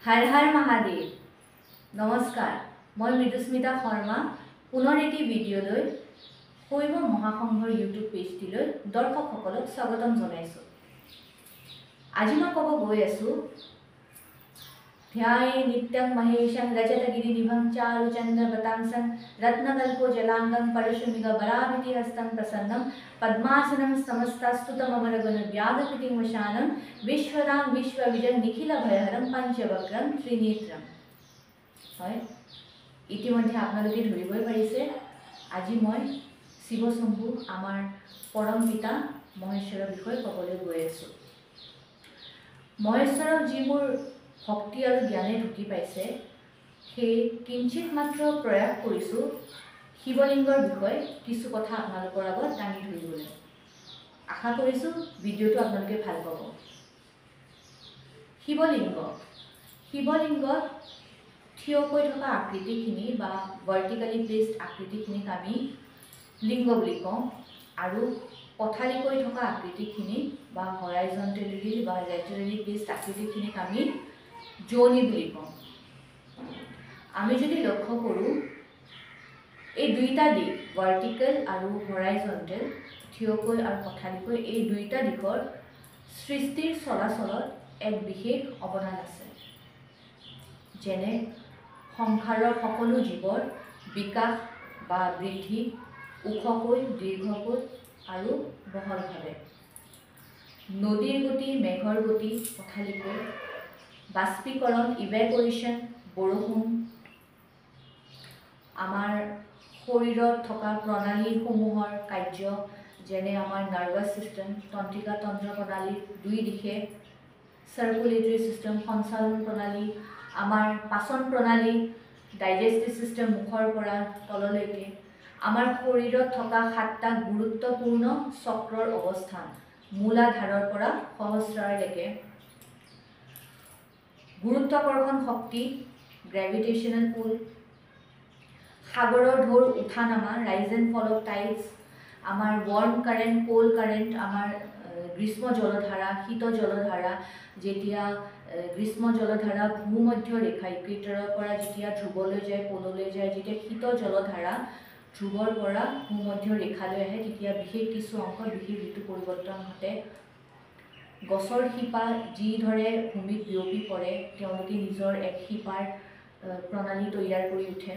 हर हर महादेव नमस्कार मैं मृदुस्मिता शर्मा पुनर एटी भिडिओ शैव महासंघर यूट्यूब पेजटिल दर्शक स्वागतम जनाइছো। आज मैं कब गई आसो ध्याये नित्यं महेशं रजतगिरिनिभं चारुचन्द्रवतांसं रत्नकल्पो जलांगं परशुमिगबराभिति हस्तं प्रसन्नं पद्मासनं समस्तस्तुतममरगुणव्याघकृतिं वशानं विश्वदां विश्वविजयं निखिलभयहरं पंचवक्रं त्रिनेत्रं। হয় ইতিমধ্যে আপোনালোকে ধৰিবই পাৰিছে আজি মই শিৱশম্ভু আমাৰ পৰম পিতা মহেশ্বৰৰ বিষয়ে ক'বলৈ গৈ আছো। মহেশ্বৰক যিবোৰ ভক্তি আৰু জ্ঞানে ঢুকি পাইছে সেই কিঞ্চিত মাত্ৰ প্ৰয়াস কৰিছো শিৱলিংগৰ বিষয়ে কিছু কথা আপোনালোকৰ আগত দাঙি ধৰিবলৈ। আশা কৰিছো ভিডিঅ'টো আপোনালোকে ভাল পাব। শিৱলিংগত থিয়কৈ থকা আকৃতিখিনি বা ভাৰ্টিকেলি প্লেসড আকৃতিখিনিক আমি লিংগ বুলি কওঁ আৰু পথালিকৈ থকা আকৃতিখিনি বা হৰাইজন্টেলি বা লেটাৰেলি প্লেসড আকৃতিখিনিক আমি যোনি বুলি কওঁ। আমি যদি লক্ষ্য কৰোঁ এই দুইটা দিশ ভাৰ্টিকেল আৰু হৰাইজন্টেল থিয়কৈ আৰু পথালিকৈ এই দুইটা দিশৰ সৃষ্টিৰ চলাচলত এক বিশেষ অৱদান আছে। যেনে সংসাৰৰ সকলো জীৱৰ বিকাশ বা বৃদ্ধি ওখকৈ দীৰ্ঘকৈ আৰু বহলভাৱে নদীৰ গতি মেঘৰ গতি পথালিকৈ বাষ্পীকৰণ ইভেপৰেশ্যন বৰষুণ আমাৰ শৰীৰত থকা প্ৰণালীসমূহৰ কাৰ্য যেনে আমাৰ নাৰ্ভাছ সিস্টেম তন্ত্ৰিকা তন্ত্ৰ প্ৰণালী দুই দিশে সাৰ্কুলেটৰী সিস্টেম সঞ্চালন প্ৰণালী আমাৰ পাচন প্ৰণালী ডাইজেষ্টিভ সিস্টেম মুখৰ পৰা তললৈকে আমাৰ শৰীৰত থকা সাতটা গুৰুত্বপূৰ্ণ চক্ৰৰ অৱস্থান মূলাধাৰৰ পৰা সহস্ৰাৰলৈকে গুৰুত্বাকৰ্ষণ শক্তি গ্ৰেভিটেশনাল পুল সাগৰৰ ঢৌৰ উঠা নামা ৰাইজ এণ্ড ফল অফ টাইডছ আমাৰ ৱাৰ্ম কাৰেণ্ট কোল্ড কাৰেণ্ট আমাৰ গ্ৰীষ্ম জলধাৰা শীত জলধাৰা যেতিয়া গ্ৰীষ্ম জলধাৰা ভূমধ্য ৰেখা ইকুৱেটৰৰ পৰা যেতিয়া ধ্ৰুৱলৈ যায় পোললৈ যায় যেতিয়া শীত জলধাৰা ধ্ৰুৱৰ পৰা ভূমধ্য ৰেখালৈ আহে তেতিয়া বিশেষ কিছু অংশত বিশেষ ঋতু পৰিৱৰ্তন ঘটে। গছৰ শিপা যি ধৰে ভূমিত বিয়পি পৰে তেওঁলোকে নিজৰ এক শিপাৰ প্ৰণালী তৈয়াৰ কৰি উঠে।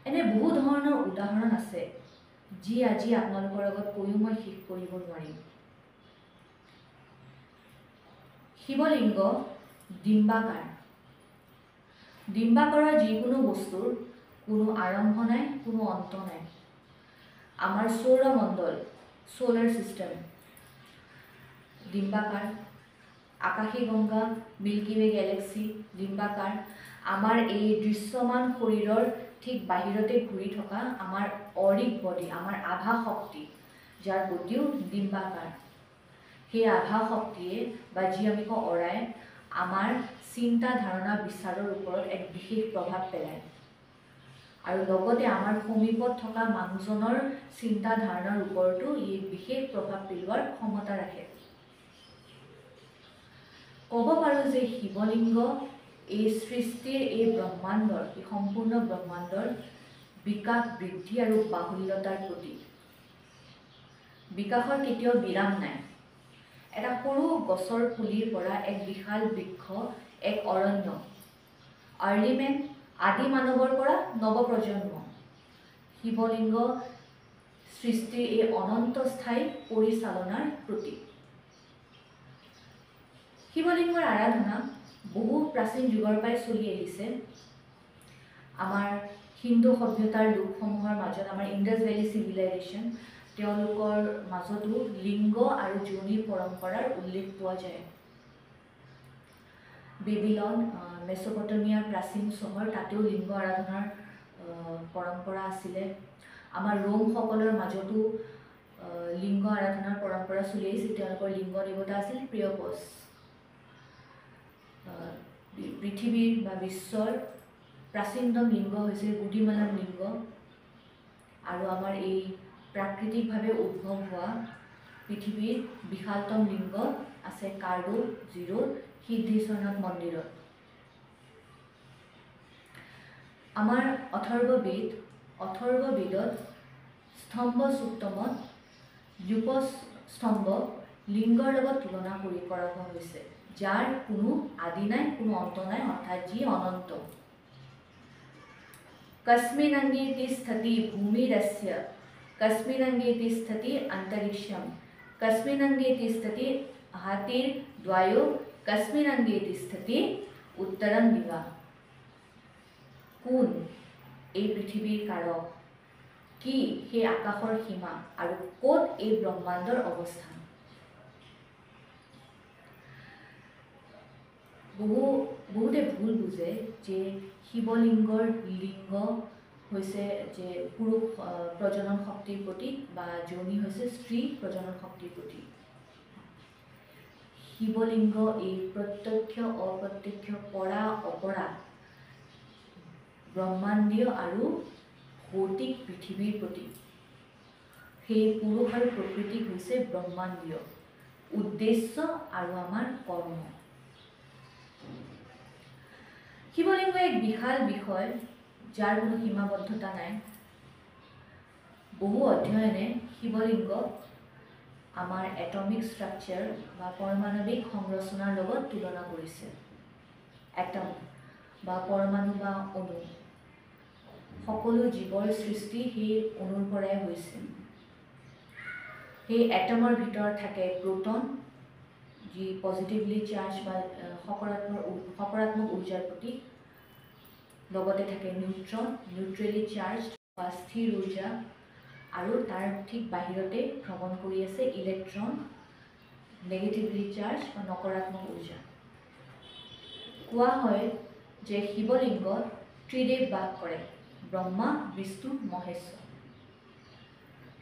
এনে বহু ধৰণৰ উদাহৰণ আছে যি আজি আপোনালোকৰ আগত কৈও মই শেষ কৰিব নোৱাৰিম। শিৱলিংগ ডিম্বাকাৰৰ যিকোনো বস্তুৰ কোনো আৰম্ভ নাই কোনো অন্ত নাই। আমাৰ সৌৰমণ্ডল সোলাৰ সিস্টেম ডিম্বাকাৰ আকাশী গংগা মিল্কি ৱে গেলেক্সি ডিম্বাকাৰ আমাৰ এই দৃশ্যমান শৰীৰৰ ঠিক বাহিৰতে ঘূৰি থকা আমাৰ অৰিক বডি আমাৰ আভা শক্তি যাৰ গতিও ডিম্বাকাৰ সেই আভা শক্তিয়ে বা যি আমি কওঁ অৰাই আমাৰ চিন্তা ধাৰণা বিচাৰৰ ওপৰত এক বিশেষ প্ৰভাৱ পেলায় আৰু লগতে আমাৰ সমীপত থকা মানুহজনৰ চিন্তা ধাৰণাৰ ওপৰতো ই বিশেষ প্ৰভাৱ পেলোৱাৰ ক্ষমতা ৰাখে। ক'ব পাৰোঁ যে শিৱলিংগ এই সৃষ্টিৰ এই ব্ৰহ্মাণ্ডৰ এই সম্পূৰ্ণ ব্ৰহ্মাণ্ডৰ বিকাশ বৃদ্ধি আৰু বাহুল্যতাৰ প্ৰতীক। বিকাশৰ কেতিয়াও বিৰাম নাই। এটা সৰু গছৰ পুলিৰ পৰা এক বিশাল বৃক্ষ এক অৰণ্য আৰ্লিমেন আদি মানৱৰ পৰা নৱপ্ৰজন্ম শিৱলিংগ সৃষ্টিৰ এই অনন্ত স্থায়ী পৰিচালনাৰ প্ৰতীক। শিৱলিংগৰ আৰাধনা বহু প্ৰাচীন যুগৰ পৰাই চলি আহিছে। আমাৰ হিন্দু সভ্যতাৰ লোকসমূহৰ মাজত আমাৰ ইণ্ডাছ ভেলী চিভিলাইজেশ্যন তেওঁলোকৰ মাজতো লিংগ আৰু যোনি পৰম্পৰাৰ উল্লেখ পোৱা যায়। বেবিলন মেচপটেমিয়াৰ প্ৰাচীন চহৰ তাতেও লিংগ আৰাধনাৰ পৰম্পৰা আছিলে। আমাৰ ৰোমসকলৰ মাজতো লিংগ আৰাধনাৰ পৰম্পৰা চলি আহিছিল। তেওঁলোকৰ লিংগ দেৱতা আছিল প্ৰিয়পছ। পৃথিৱীৰ বা বিশ্বৰ প্ৰাচীনতম লিংগ হৈছে গুডিমালাম লিংগ আৰু আমাৰ এই প্ৰাকৃতিকভাৱে উদ্ভৱ হোৱা পৃথিৱীৰ বিশালতম লিংগ আছে কাৰ্ডো জিৰোৰ সিদ্ধেশ্বৰনাথ মন্দিৰত। আমাৰ অথৰ্ববেদত স্তম্ভ সূক্তমত ৰূপ স্তম্ভ লিংগৰ লগত তুলনা কৰা হৈছে, যাৰ কোনো আদি নাই, কোনো অন্ত নাই, অৰ্থাৎ যি অনন্ত। কস্মিন অঙ্গে তিষ্ঠতি ভূমিৰস্য, কস্মিন অঙ্গে তিষ্ঠতি অন্তৰিক্ষম, কস্মিন অঙ্গে তিষ্ঠতি হাতিৰ দ্বয়ো, কস্মিন অঙ্গে তিষ্ঠতি উত্তৰম দিবা। কোন এই পৃথিৱীৰ কাৰক, কি সেই আকাশৰ সীমা, আৰু ক'ত এই ব্ৰহ্মাণ্ডৰ অৱস্থান। বহুতে ভুল বুজে যে শিৱলিংগৰ লিংগ হৈছে যে পুৰুষ প্ৰজনন শক্তিৰ প্ৰতীক, বা যোনি হৈছে স্ত্ৰী প্ৰজনন শক্তিৰ প্ৰতীক। শিৱলিংগ এই প্ৰত্যক্ষ অপ্ৰত্যক্ষ পৰা অপৰা ব্ৰহ্মাণ্ডীয় আৰু ভৌতিক পৃথিৱীৰ প্ৰতীক। সেই পুৰুষ আৰু প্ৰকৃতি হৈছে ব্ৰহ্মাণ্ডীয় উদ্দেশ্য আৰু আমাৰ কৰ্ম। শিৱলিংগ এক বিশাল বিষয়, যাৰ কোনো সীমাবদ্ধতা নাই। বহু অধ্যয়নে শিৱলিংগক আমাৰ এটমিক ষ্ট্ৰাকচাৰ বা পাৰমাণৱিক সংৰচনাৰ লগত তুলনা কৰিছে। এটম বা পৰমাণু বা অণু, সকলো জীৱৰ সৃষ্টি সেই অণুৰ পৰাই হৈছে। সেই এটমৰ ভিতৰত থাকে প্ৰোটন, যি পজিটিভলি চাৰ্জ বা সকাৰাত্মক ঊৰ্জাৰ প্ৰতীক। লগতে থাকে নিউট্ৰন, নিউট্ৰেলি চাৰ্জ বা স্থিৰ ঊৰ্জা, আৰু তাৰ ঠিক বাহিৰতে ভ্ৰমণ কৰি আছে ইলেক্ট্ৰন, নেগেটিভলি চাৰ্জ বা নকাৰাত্মক ঊৰ্জা। কোৱা হয় যে শিৱলিংগত ত্ৰিদেৱ বাস কৰে, ব্ৰহ্মা, বিষ্ণু, মহেশ্বৰ।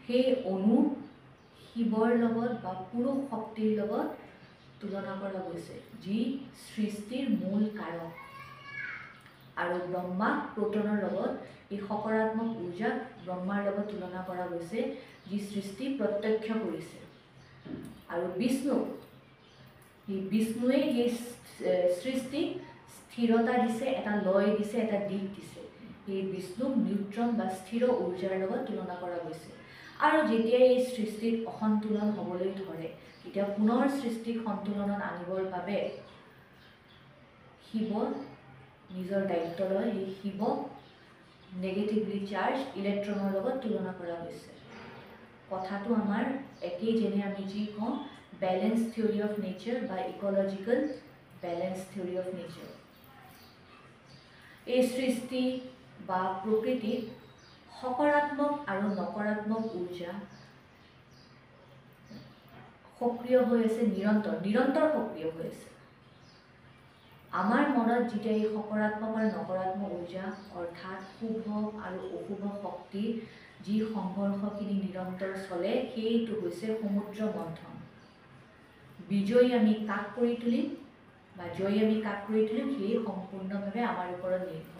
সেই অণু শিৱৰ লগত বা পুৰুষ শক্তিৰ লগত তুলনা কৰা গৈছে, যি সৃষ্টিৰ মূল কাৰক। আৰু ব্ৰহ্মা প্ৰোটনৰ লগত এই সকাৰাত্মক ঊৰ্জাক ব্ৰহ্মাৰ লগত তুলনা কৰা গৈছে, যি সৃষ্টি প্ৰত্যক্ষ কৰিছে। আৰু বিষ্ণুৱে সেই সৃষ্টিক স্থিৰতা দিছে, এটা লয় দিছে, এটা দিশ দিছে। সেই বিষ্ণুক নিউট্ৰন বা স্থিৰ ঊৰ্জাৰ লগত তুলনা কৰা গৈছে। আৰু যেতিয়া এই সৃষ্টিত অসন্তুলন হ'বলৈ ধৰে, তেতিয়া পুনৰ সৃষ্টিক সন্তুলনত আনিবৰ বাবে শিৱ নিজৰ দায়িত্ব লয়। সেই শিৱক নেগেটিভলি চাৰ্জ ইলেক্ট্ৰনৰ লগত তুলনা কৰা হৈছে। কথাটো আমাৰ একেই, যেনে আমি যি কওঁ বেলেন্স থিয়ৰী অফ নেচাৰ বা ecological balance theory of nature. এই সৃষ্টি বা প্ৰকৃতিত সকাৰাত্মক আৰু নকাৰাত্মক ঊৰ্জা সক্ৰিয় হৈ আছে, নিৰন্তৰ সক্ৰিয় হৈ আছে। আমাৰ মনত যেতিয়া এই সকাৰাত্মক আৰু নকাৰাত্মক ঊৰ্জা, অৰ্থাৎ শুভ আৰু অশুভ শক্তিৰ যি সংঘৰ্ষখিনি নিৰন্তৰ চলে, সেইটো হৈছে সমুদ্ৰ মন্থন। বিজয়ী আমি কাক কৰি তুলিম বা জয়ী আমি কাক কৰি তুলিম, সেই সম্পূৰ্ণভাৱে আমাৰ ওপৰত নিৰ্ভৰ।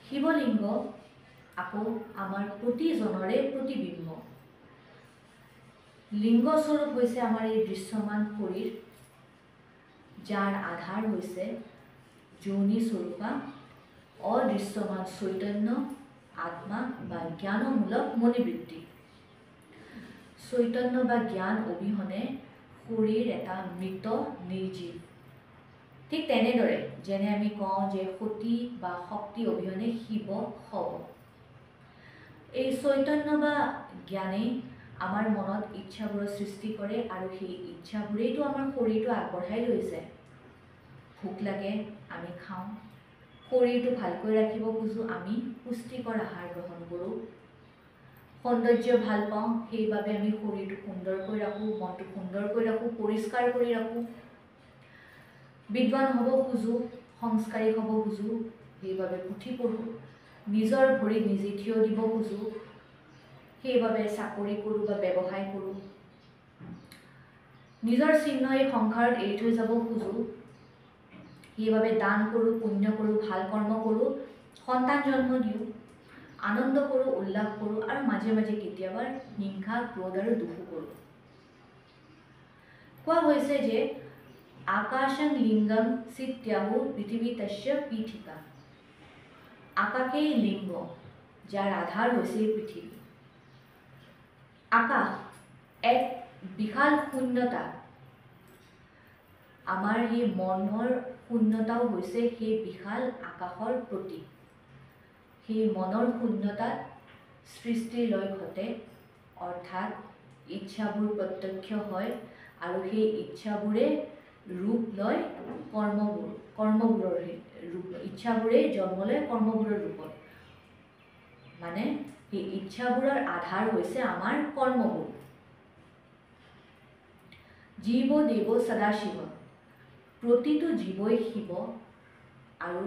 শিৱলিংগ আকৌ আমাৰ প্ৰতিজনৰে প্ৰতিবিম্ব। লিংগস্বৰূপ হৈছে আমাৰ এই দৃশ্যমান শৰীৰ, যাৰ আধাৰ হৈছে যোনি স্বৰূপা অদৃশ্যমান চৈতন্য আত্মা বা জ্ঞানমূলক মনোবৃত্তি। চৈতন্য বা জ্ঞান অবিহনে শৰীৰ এটা মৃত নিৰ্জীৱ। ঠিক তেনেদৰে যেনে আমি কওঁ যে সতী বা শক্তি অবিহনে শিৱ শৱ। এই চৈতন্য বা জ্ঞানেই আমাৰ মনত ইচ্ছাবোৰৰ সৃষ্টি কৰে, আৰু সেই ইচ্ছাবোৰেইতো আমাৰ শৰীৰটো আগবঢ়াই লৈ যায়। ভোক লাগে আমি খাওঁ, শৰীৰটো ভালকৈ ৰাখিব খোজোঁ আমি পুষ্টিকৰ আহাৰ গ্ৰহণ কৰোঁ। সৌন্দৰ্য ভাল পাওঁ, সেইবাবে আমি শৰীৰটো সুন্দৰকৈ ৰাখোঁ, মনটো সুন্দৰকৈ ৰাখোঁ, পৰিষ্কাৰ কৰি ৰাখোঁ। বিদ্বান হ'ব খোজোঁ, সংস্কাৰী হ'ব খোজোঁ, সেইবাবে পুথি পঢ়োঁ। নিজৰ ভৰিত নিজে থিয় দিব খোজোঁ, সেইবাবে চাকৰি কৰোঁ বা ব্যৱসায় কৰোঁ। নিজৰ চিহ্ন এই সংসাৰত এৰি থৈ যাব খোজোঁ, সেইবাবে দান কৰোঁ, পুণ্য কৰোঁ, ভাল কৰ্ম কৰোঁ, সন্তান জন্ম দিওঁ, আনন্দ কৰোঁ, উল্লাস কৰোঁ, আৰু মাজে মাজে কেতিয়াবা হিংসা, ক্ৰোধ আৰু দুখো কৰোঁ। কোৱা হৈছে যে আকাশং লিঙ্গম সিত্যাহু পৃথিবী তস্য পীঠিকা। আকাশেই লিঙ্গ, যাৰ আধাৰ হৈছে পৃথিৱী। আকাশ এক বিশাল শূন্যতা, আমাৰ সেই মনৰ শূন্যতাও হৈছে সেই বিশাল আকাশৰ প্ৰতীক। সেই মনৰ শূন্যতাত সৃষ্টিৰ লয় ঘটে, অৰ্থাৎ ইচ্ছাবোৰ প্ৰত্যক্ষ হয় আৰু সেই ইচ্ছাবোৰে ৰূপ লয় কৰ্মবোৰৰ ৰূপ। ইচ্ছাবোৰে জন্ম লয় কৰ্মবোৰৰ ৰূপত। মানে সেই ইচ্ছাবোৰৰ আধাৰ হৈছে আমাৰ কৰ্মবোৰ। জীৱ দেৱ সদাশিৱ, প্ৰতিটো জীৱই শিৱ আৰু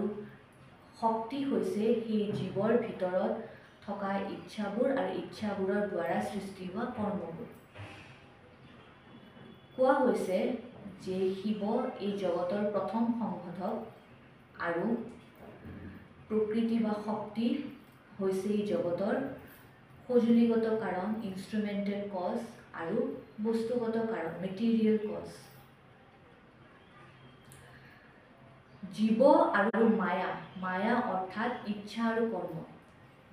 শক্তি হৈছে সেই জীৱৰ ভিতৰত থকা ইচ্ছাবোৰ আৰু ইচ্ছাবোৰৰ দ্বাৰা সৃষ্টি হোৱা কৰ্মবোৰ। কোৱা হৈছে যে শিৱ এই জগতৰ প্ৰথম সংঘটক আৰু প্ৰকৃতি বা শক্তি হৈছে এই জগতৰ সঁজুলিগত কাৰণ, ইনষ্ট্ৰুমেণ্টেল কজ, আৰু বস্তুগত কাৰণ, মেটেৰিয়েল কজ। জীৱ আৰু মায়া, মায়া অৰ্থাৎ ইচ্ছা আৰু কৰ্ম,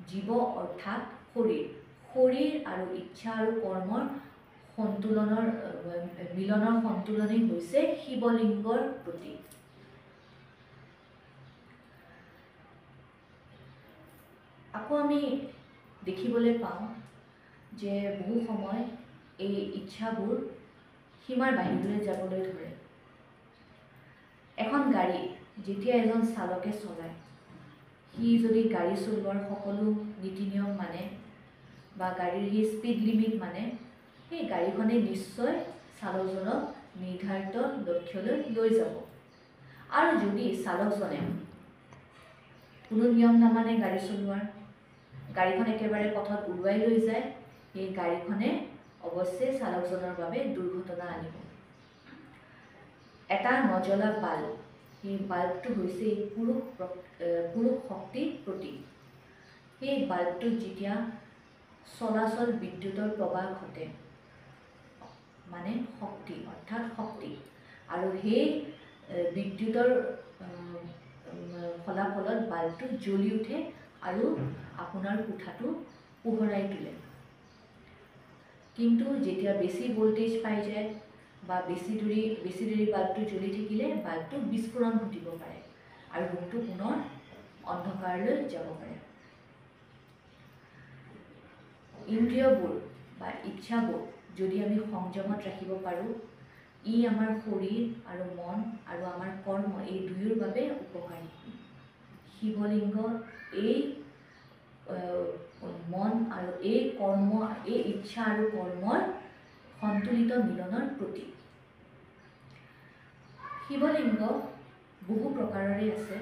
জীৱ অৰ্থাৎ শৰীৰ, শৰীৰ আৰু ইচ্ছা আৰু কৰ্মৰ মিলনৰ সন্তুলনেই হৈছে শিৱলিংগৰ প্ৰতীক। আকৌ আমি দেখিবলৈ পাওঁ যে বহু সময় এই ইচ্ছাবোৰ সীমাৰ বাহিৰলৈ যাবলৈ ধৰে। এখন গাড়ী যেতিয়া এজন চালকে চলায়, সি যদি গাড়ী চলোৱাৰ সকলো নীতি নিয়ম মানে বা গাড়ীৰ সেই স্পীড লিমিট মানে, সেই গাড়ীখনে নিশ্চয় চালকজনক নিৰ্ধাৰিত লক্ষ্যলৈ লৈ যাব। আৰু যদি চালকজনে কোনো নিয়ম নামানে গাড়ী চলোৱাৰ, গাড়ীখন একেবাৰে পথত উৰুৱাই লৈ যায়, সেই গাড়ীখনে অৱশ্যে চালকজনৰ বাবে দুৰ্ঘটনা আনিব। এটা নজ্বলা বাল্ব, সেই বাল্বটো হৈছে পুৰুষ শক্তিৰ প্ৰতীক। সেই বাল্বটোত যেতিয়া চলাচল বিদ্যুতৰ প্ৰবাহ ঘটে, মানে শক্তি অৰ্থাৎ শক্তি, আৰু সেই বিদ্যুতৰ ফলাফলত বাল্বটো জ্বলি উঠে আৰু আপোনাৰ কোঠাটো পোহৰাই তোলে। কিন্তু যেতিয়া বেছি ভোল্টেজ পাই যায় বা বেছি দেৰি বাল্বটো জ্বলি থাকিলে বাল্বটো বিস্ফোৰণ ঘটিব পাৰে আৰু ৰুমটো পুনৰ অন্ধকাৰলৈ যাব পাৰে। ইন্দ্ৰিয়বোৰ বা ইচ্ছাবোৰ যদি আমি সংযমত ৰাখিব পাৰোঁ, ই আমাৰ শৰীৰ আৰু মন আৰু আমাৰ কৰ্ম এই দুয়োৰ বাবে উপকাৰী। শিৱলিংগ এই মন আৰু এই কৰ্ম, এই ইচ্ছা আৰু কৰ্মৰ সন্তুলিত মিলনৰ প্ৰতীক। শিৱলিংগ বহু প্ৰকাৰৰে আছে।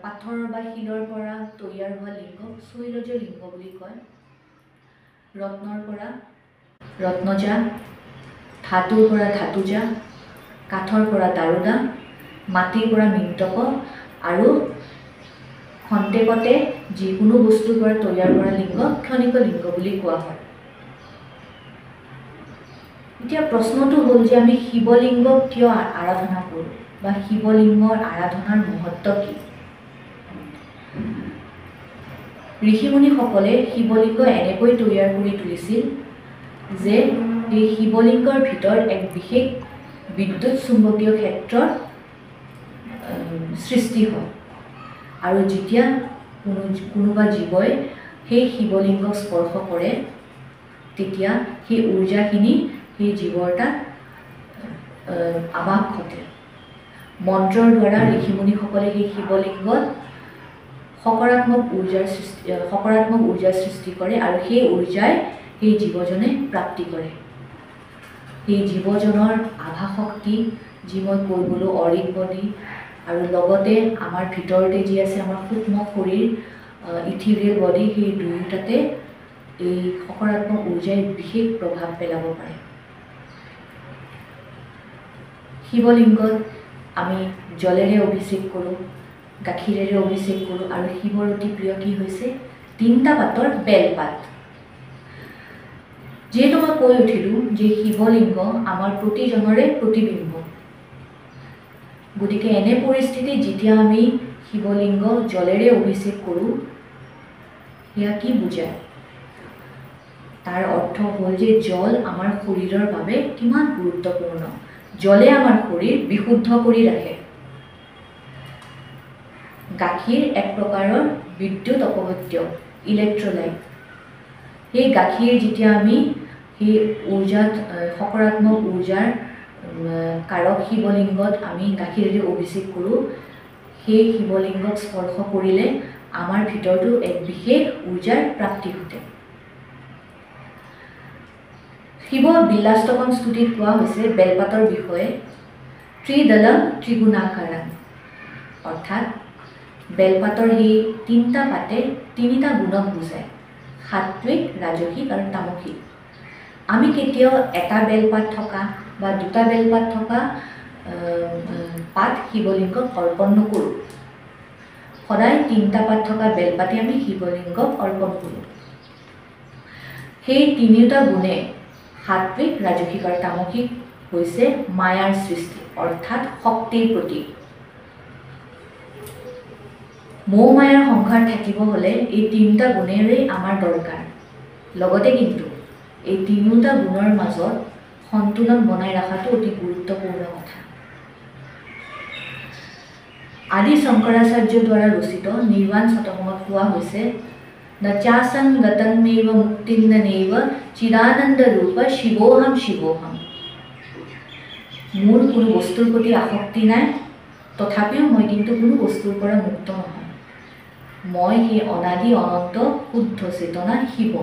পাথৰ বা শিলৰ পৰা তৈয়াৰ হোৱা লিংগক শৈলজ লিংগ বুলি কয়। ৰত্নৰ পৰা ৰত্নজা, ধাতুৰ পৰা ধাতুজা, কাঠৰ পৰা দাৰুদা, মাটিৰ পৰা মৃন্তক আৰু খন্তেকতে যিকোনো বস্তুৰ পৰা তৈয়াৰ কৰা লিংগ ক্ষণিক লিংগ বুলি কোৱা হয়। এতিয়া প্ৰশ্নটো হ'ল যে আমি শিৱলিংগক কিয় আৰাধনা কৰোঁ বা শিৱলিংগৰ আৰাধনাৰ মহত্ব কি? ঋষিমুনিসকলে শিৱলিংগ এনেকৈ তৈয়াৰ কৰি তুলিছিল যে এই শিৱলিংগৰ ভিতৰত এক বিশেষ বিদ্যুৎ চুম্বকীয় ক্ষেত্ৰৰ সৃষ্টি হয় আৰু যেতিয়া কোনোবা জীৱই সেই শিৱলিংগক স্পৰ্শ কৰে, তেতিয়া সেই ঊৰ্জাখিনি সেই জীৱৰ তাত আবাস ঘটে। মন্ত্ৰৰ দ্বাৰা ঋষিমুনিসকলে সেই শিৱলিংগত সকাৰাত্মক ঊৰ্জাৰ সৃষ্টি কৰে আৰু সেই ঊৰ্জাই সেই জীৱজনে প্ৰাপ্তি কৰে। সেই জীৱজনৰ আভা শক্তি, যি মই কৈ গ'লোঁ অৰিক বডি, আৰু লগতে আমাৰ ভিতৰতে যি আছে আমাৰ সূক্ষ্ম শৰীৰ ইথিৰিয়েল বডি, সেই দুয়োটাতে এই সকাৰাত্মক ঊৰ্জাই বিশেষ প্ৰভাৱ পেলাব পাৰে। শিৱলিংগত আমি জলেৰে অভিষেক কৰোঁ, গাখীৰেৰে অভিষেক কৰোঁ, আৰু শিৱৰ অতি প্ৰিয় কি হৈছে 3টা পাতৰ বেলপাত। যিহেতু মই কৈ উঠিলোঁ যে শিৱলিংগ আমাৰ প্ৰতিজনৰে প্ৰতিবিম্ব, গতিকে এনে পৰিস্থিতিত যেতিয়া আমি শিৱলিংগ জলেৰে অভিষেক কৰোঁ, সেয়া কি বুজায়? তাৰ অৰ্থ হ'ল যে জল আমাৰ শৰীৰৰ বাবে কিমান গুৰুত্বপূৰ্ণ। জলে আমাৰ শৰীৰ বিশুদ্ধ কৰি ৰাখে। গাখীৰ এক প্ৰকাৰৰ বিদ্যুৎ অপবদ্য, ইলেক্ট্ৰলাইট। সেই গাখীৰ যেতিয়া আমি সেই ঊৰ্জাত সকাৰাত্মক ঊৰ্জাৰ কাৰক শিৱলিংগত আমি গাখীৰেৰে অভিষেক কৰোঁ, সেই শিৱলিংগক স্পৰ্শ কৰিলে আমাৰ ভিতৰতো এক বিশেষ ঊৰ্জাৰ প্ৰাপ্তি ঘটে। শিৱ বিল্লাষ্টকম স্তুতিত কোৱা হৈছে বেলপাতৰ বিষয়ে, ত্ৰিদলম ত্ৰিগুণাকাৰম, অৰ্থাৎ বেলপাতৰ সেই তিনিটা পাতে তিনিটা গুণক বুজায়, সাত্বিক, ৰাজসিক আৰু তামসিক। আমি কেতিয়াও এটা বেলপাত থকা বা দুটা বেলপাত থকা পাত শিৱলিংগক অৰ্পণ নকৰোঁ। সদায় তিনিটা পাত থকা বেলপাতে আমি শিৱলিংগক অৰ্পণ কৰোঁ। সেই তিনিওটা গুণে সাত্বিক, ৰাজসিক আৰু তামসিক হৈছে মায়াৰ সৃষ্টি, অৰ্থাৎ শক্তিৰ প্ৰতীক। মোহ মায়াৰ সংসাৰ থাকিব হ'লে এই তিনিটা গুণেৰেই আমাৰ দৰকাৰ। লগতে কিন্তু এই তিনিওটা গুণৰ মাজত সন্তুলন বনাই ৰখাটো অতি গুৰুত্বপূৰ্ণ কথা। আদি শংকৰাচাৰ্যৰ দ্বাৰা ৰচিত নিৰ্বাণ শতকমত কোৱা হৈছে, ন চাসং গতন্মেব মুক্তিন্ননৈব চিদানন্দ ৰূপ শিৱোহম শিৱোহম। মোৰ কোনো বস্তুৰ প্ৰতি আসক্তি নাই, তথাপিও মই কিন্তু কোনো বস্তুৰ পৰা মুক্ত নহয়। মই সেই অনাদি অনন্ত শুদ্ধ চেতনা শিৱ।